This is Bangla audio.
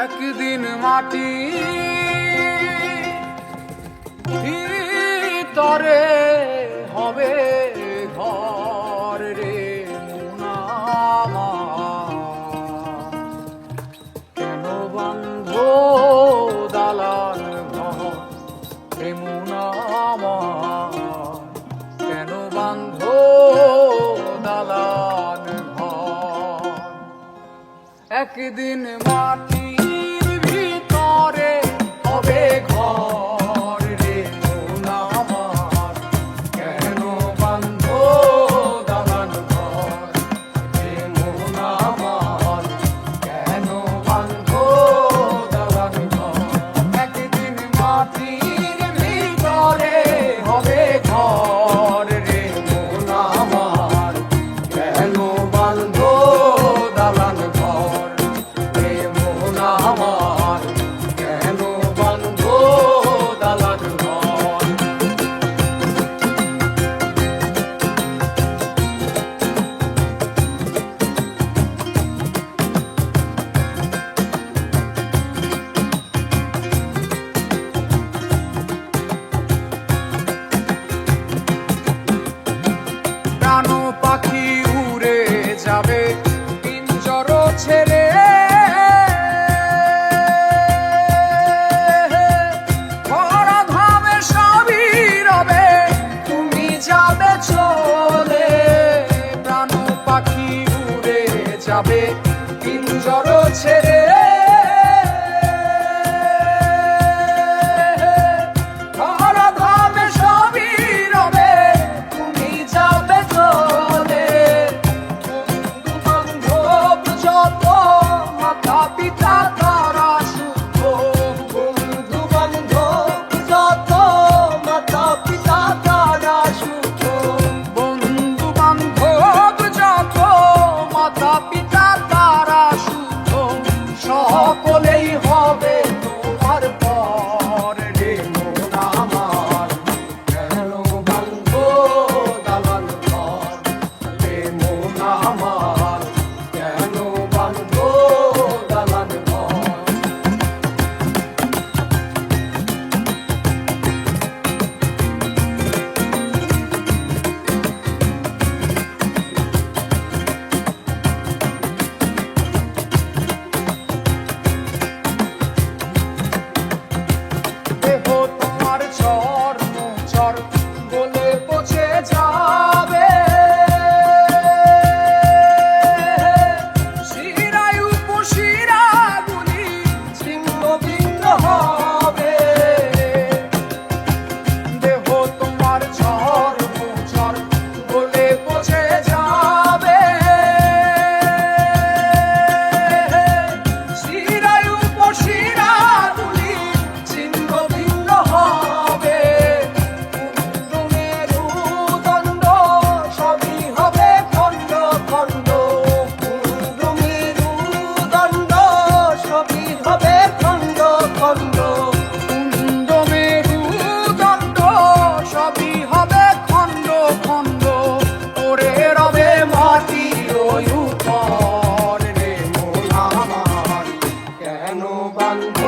একদিন মাটি ভিতরে হবে ঘর রে মোনা কেন বন্ধ দালান ঘর রে মোনা কেন বন্ধ দালান ঘর একদিন মাটির ভিতরে হবে ঘর রে মোনা আমার কেন বন্ধ দালান ঘর রে মোনা আমার কেন বন্ধ দালান ঘর একদিন মাটির ভিতরে হবে ঘর রে মোনা আমার কেন বন্ধ দালান ঘর রে মোনা আমার কেন বন্ধ দালান ঘর প্রাণ পাখি উড়ে যাবে পিঞ্জর ছেড়ে ভরা ধামে সবই রবে তুমি যাবে চলে প্রাণ পাখি উড়ে যাবে পিঞ্জর ছেড়ে ভরা ধামে সবই রবে তুমি যাবে চলে বন্ধু বান্ধব যত মাতা পিতা তারা শুদ্ধ বন্ধু বান্ধব যত মাতা পিতা তারা শুদ্ধ বন্ধু বান্ধব যত মাতা পিতা তারা শুদ্ধ সকলেই হবে তোমার পর রে মোনা আমার কেন বন্ধ দালান ঘর রে মোনা আমার কেন বন্ধ দালান ঘর দেহ তোমার চর চর বলে পচে যাবে শিরায় উপশিরা গুলি ছিন্ন ভিন্ন হবে দেহ তোমার চর চর বলে পচে যাবে শিরায় উপশিরা গুলি ছিন্ন ভিন্ন হবে কুণ্ডুমের উদণ্ড সবই হবে খণ্ড খণ্ড কুণ্ডুমের উদণ্ড সবই হবে খণ্ড খণ্ড কুণ্ডুমের উদণ্ড সবই হবে খণ্ড খণ্ড ওরে রবে মাটি ওই উপর রে মোনা আমার কেন বন্ধ